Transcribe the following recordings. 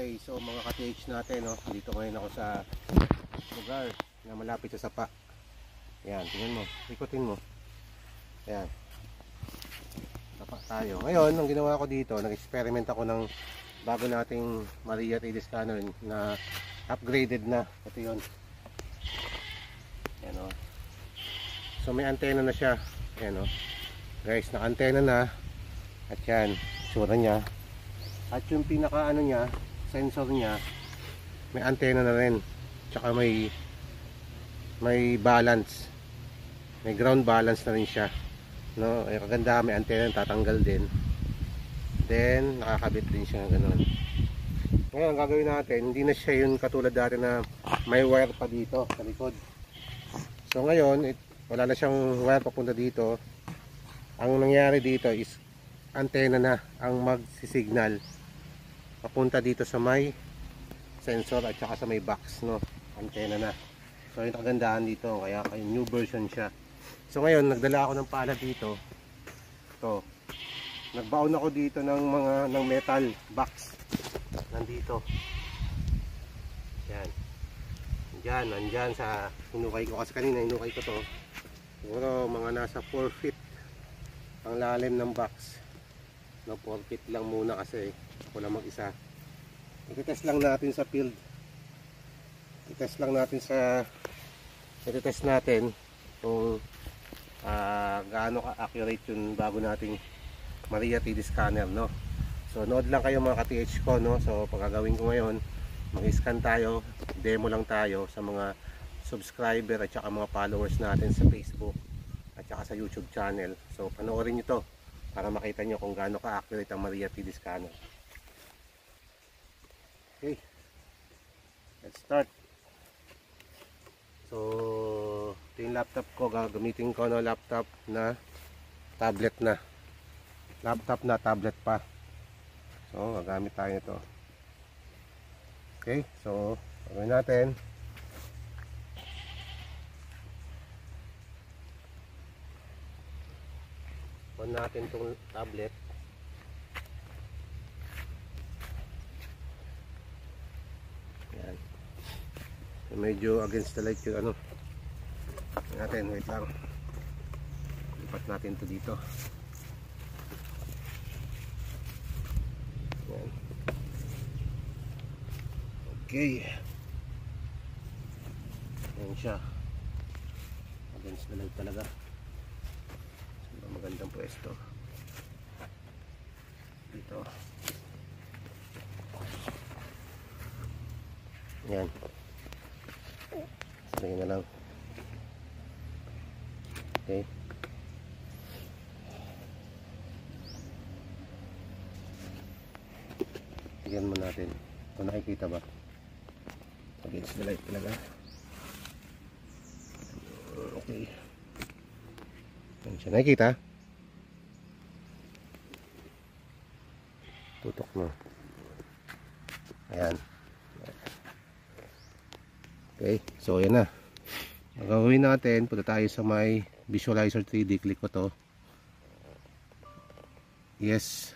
Okay, so mga ka-TH natin, no? Dito ngayon ako sa lugar na malapit sa sapa. Ayan, tingnan mo, ikutin mo. Ayan, sapa tayo. Ngayon, ang ginawa ko dito, nag-experiment ako ng bago nating Maria 3D scanner na upgraded na. Ito yun. Ayan, o. So may antena na siya. Ayan, o. Guys, naka-antena na. At yan, sura niya. At yung pinaka ano niya, sensor niya, may antena na rin. Tsaka may balance. May ground balance na rin siya. No, ay kaganda, may antena tatanggal din. Then nakakabit din siya ng ganun. Ngayon ang gagawin natin, hindi na siya yung katulad dati na may wire pa dito sa likod. So ngayon, wala na siyang wire papunta dito. Ang nangyari dito is antena na ang magsisignal papunta dito sa may sensor at saka sa may box, no? Antena na. So yung kagandahan dito, kaya new version siya. So ngayon nagdala ako ng palad dito. Ito. Nagbaon ako dito ng metal box. Nandito. Yan. Nandyan sa hinukay ko, kasi kanina hinukay ko to. Siguro mga nasa 4 feet ang lalim ng box. No, 4 feet lang muna kasi ako lang mag-isa. I-test lang natin sa field. I-test natin kung gaano ka-accurate yung bago nating Maria 3D scanner, no? So nood lang kayo mga ka-TH ko, no? So pagkagawin ko ngayon, mag-scan tayo, demo lang tayo sa mga subscriber at saka mga followers natin sa Facebook at saka sa YouTube channel. So panoorin nyo to para makita nyo kung gaano ka-accurate ang Maria 3D scanner. Okay, let's start. So ito yung laptop ko, gagamitin ko no, laptop na tablet na. Laptop na tablet pa. So gagamit tayo nito. Okay, so gawin natin. On natin itong tablet. Yan. So, medyo against the light yung ano. Natin, wait lang. Lipat natin ito dito. Yan. Okay. Yan siya. Against the light talaga. Magandang pwesto dito. Yan, lagyan na lang. Okay, tignan mo natin kung nakikita ba against the light talaga. Okay, yan siya, nakikita. Tutok mo. Ayan. Okay, so ayan na. Ang gagawin natin, punta tayo sa may Visualizer 3D. Click ko to. Yes.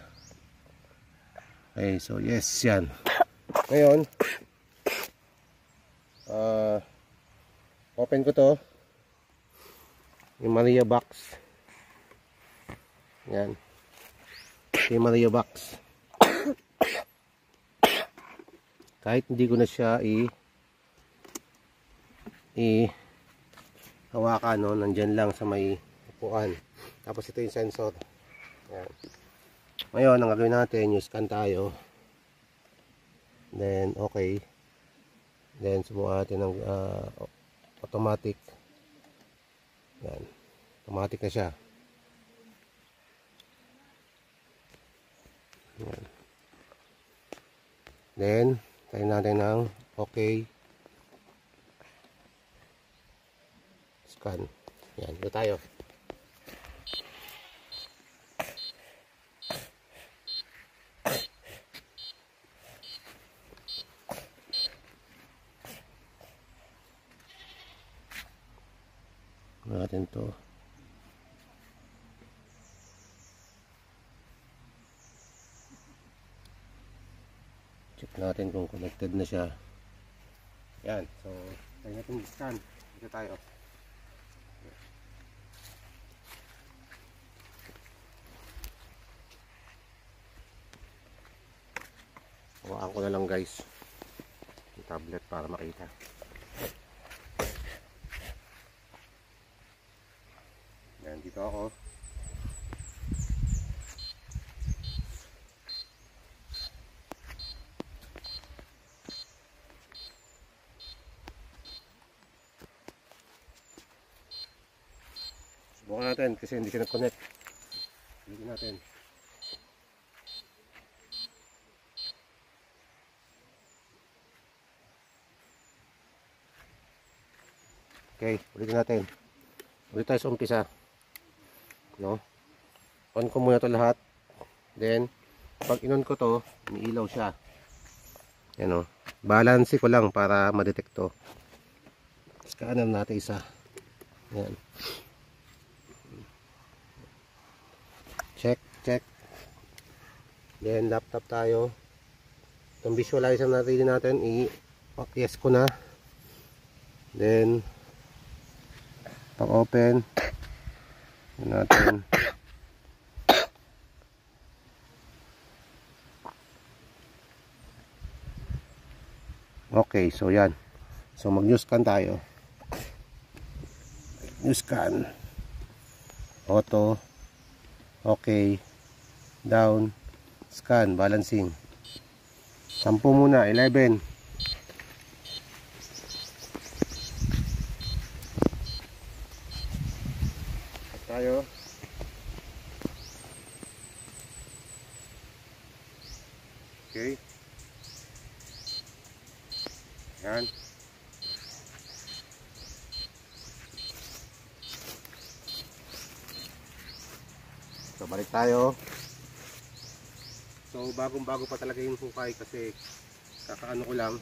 Okay, so yes, yan. Ngayon, open ko to. Yung Maria box. Yan. Yung Maria box. Kahit hindi ko na siya hawakan, no, nandyan lang sa may upuan. Tapos ito yung sensor. Yan. Ngayon ang gagawin natin, yung scan tayo, then okay, then subukan natin ng automatic. Yan, automatic na siya. Yan. Then tayo natin ng okay, scan. Yan, ito tayo. Natin to. Check natin kung connected na siya. Yan, so tayo natin scan. Dito tayo. Hawakan ko na lang guys yung tablet para makita. Yan, dito ako. Subukan natin kasi hindi siya nag-connect. Ulitin natin. Okay, ulitin natin. Ulit tayo sa umpisa. No? On ko muna ito lahat. Then, pag in-on ko to, umiilaw siya. Yan o. Balance ko lang para ma-detect to. Scanner natin isa. Yan. Check, check. Then, laptop tayo. Itong visualizer natin i-yes ko na. Then, pag-open natin. Okay, so yan. So mag-new scan tayo. New scan. Auto. Okay. Down. Scan. Balancing. 10 muna. 11. Tayo. Okay. Yan. So balik tayo. So bagong-bago pa talaga yung hukay kasi kakaano ko lang.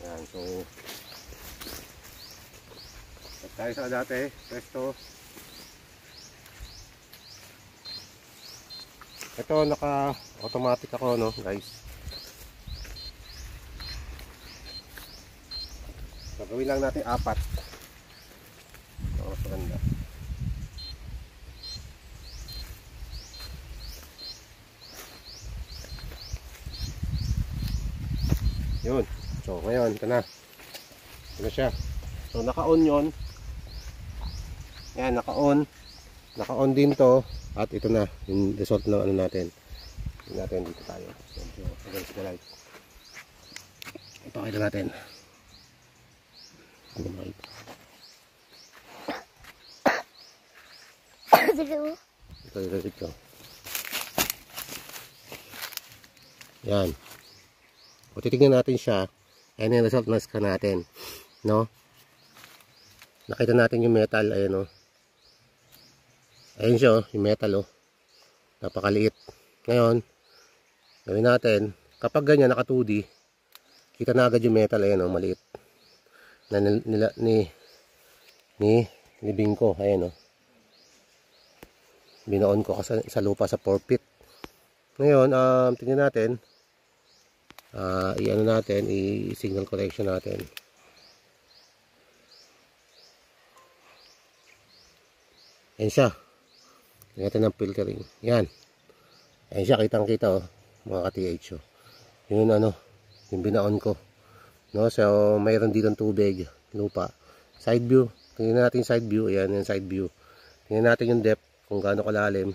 Yan, so tayo sa dati, presto. Ito naka automatic ako no guys. Gagawin lang natin 4. Mas maganda. Yun. So ngayon, ito na. Ito na siya. So naka-on yun. Yan, naka-on. Naka-on din to. At ito na, yung result ng ano natin. Ito natin, dito tayo. So, against the light. Ipakita natin. Ito. Yan. O titignan natin siya. Ayan yung result na scan natin. No? Nakita natin yung metal. Ayan o. Ayan siya, yung metal napakaliit. Ngayon, gawin natin, kapag ganyan naka 2D, kita na agad yung metal, ayan maliit. Na nilibing ko, ayan binaon ko kasi sa lupa sa 4 feet. Ngayon, tingnan natin, i-ano natin, i-signal correction natin. Ayan siya. Tingnan ng filtering. Yan. Ayan siya, kitang-kita mga ka-TH. Yun yung binaon ko. No, so mayroon dito tubig, lupa. Side view. Tingnan natin side view. Ayan, yung side view. Tingnan natin yung depth, kung gaano kalalim.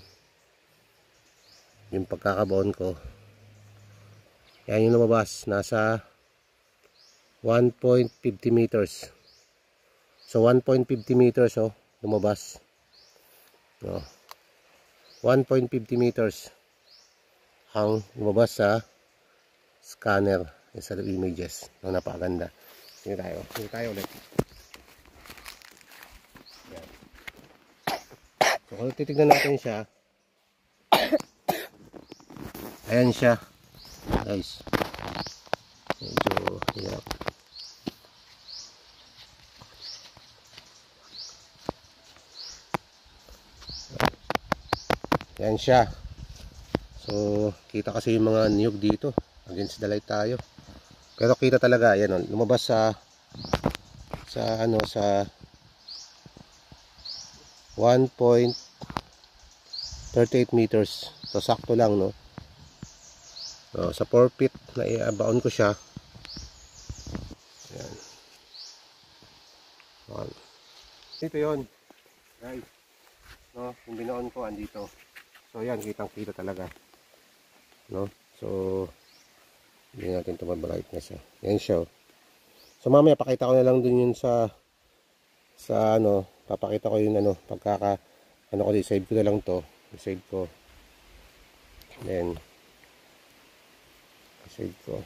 Yung pagkakabaon ko. Ayan yung lumabas. Nasa 1.50 meters. So 1.50 meters lumabas. No. 1.50 meters ang lumabas sa scanner sa images. Napakaganda. Tingnan tayo. Tingnan tayo ulit. Yan. So kung titignan natin siya, ayan siya. Guys. Medyo hirap. Yan siya. So kita kasi yung mga niyog dito, against the light tayo, pero kita talaga. Yan, lumabas sa 1.38 meters. So sakto lang, no. So, sa 4 feet na iabaon ko siya. Yan. Dito yon, guys, no, yung binoon ko andito. So yan, kitang kita talaga, no. So hindi natin ito ma-brightness. Yan siya. So mamaya pakita ko na lang din yun sa papakita ko yun pagkaka ko, i-save ko na lang to. I-save ko. Then i-save ko.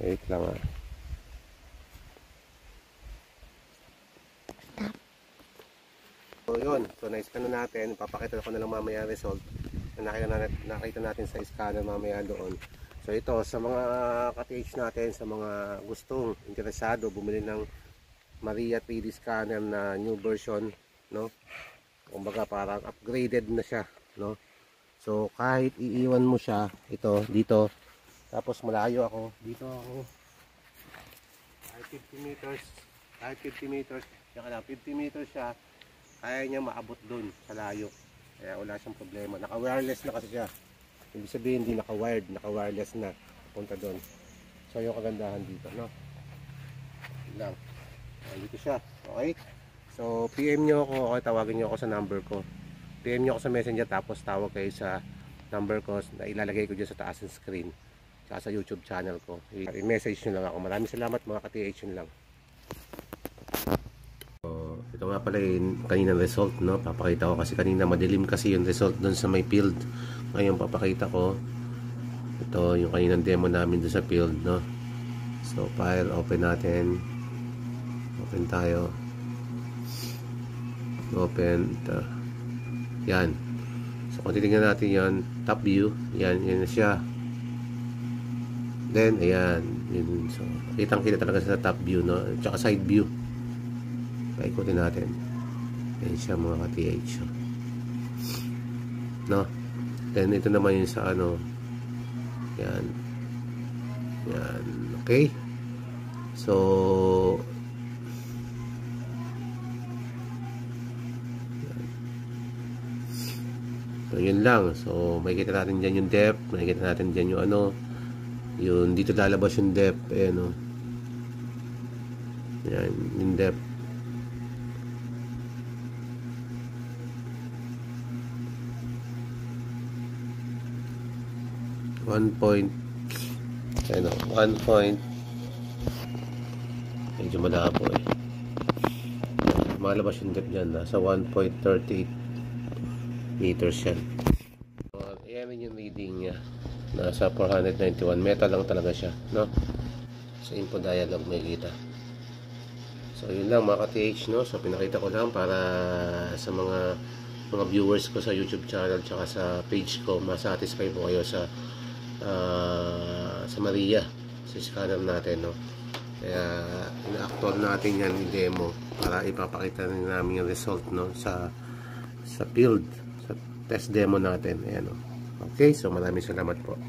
Wait lang . So yun, so na-scan na natin. Papakita ko na lang mamaya result na nakita natin sa scanner mamaya doon. So ito, sa mga ka-TH natin, sa mga gustong interesado bumili ng Maria 3D scanner na new version, no? Kumbaga parang upgraded na siya, no? So kahit iiwan mo siya dito, tapos malayo ako, dito ako, kahit 50 meters, kaya 50 meters siya, kaya niya maabot dun sa layo. Kaya wala siyang problema. Naka-wireless na kasi siya. Ibig sabihin hindi naka-wired, naka-wireless na punta dun. So yung kagandahan dito, no? Lang. Dito siya. Okay? So PM nyo ako, okay, tawagin nyo ako sa number ko. PM nyo ako sa Messenger, tapos tawag kayo sa number ko na ilalagay ko dyan sa taas ng screen. Tsaka sa YouTube channel ko. I-message nyo lang ako. Maraming salamat mga ka-TH, yun lang. Ito nga pala yung kaninang result, no? Papakita ko kasi kanina madilim kasi yung result doon sa may field. Ngayon papakita ko ito yung kaninang demo namin doon sa field, no? So file, open natin. Open tayo. Open ito. Yan. So kung titignan natin yan, top view, yan na siya. Then ayan, yun. So kitang-kita talaga sa top view, no? Tsaka side view. Paikutin natin. Yan siya mga ka-TH, no? Then ito naman yung sa yan. Okay. So yun lang. So makikita natin dyan yung depth, makikita natin dyan yung yung dito lalabas yung depth, yan yung depth. One point, medyo malabo malabas yung depth dyan, nasa 1.38 meters yan. So, ayan yung reading niya, nasa 491 meter lang talaga siya, no? Sa info dialog may kita. So yun lang mga ka-TH, no? So pinakita ko lang para sa mga viewers ko sa YouTube channel tsaka sa page ko, masatisfy po kayo sa Maria, sa scanner natin, no? Kaya ina-actual natin yan, i-demo para ipapakita namin yung result, no? sa field, sa test demo natin. Ayan, no? Okay, so maraming salamat po.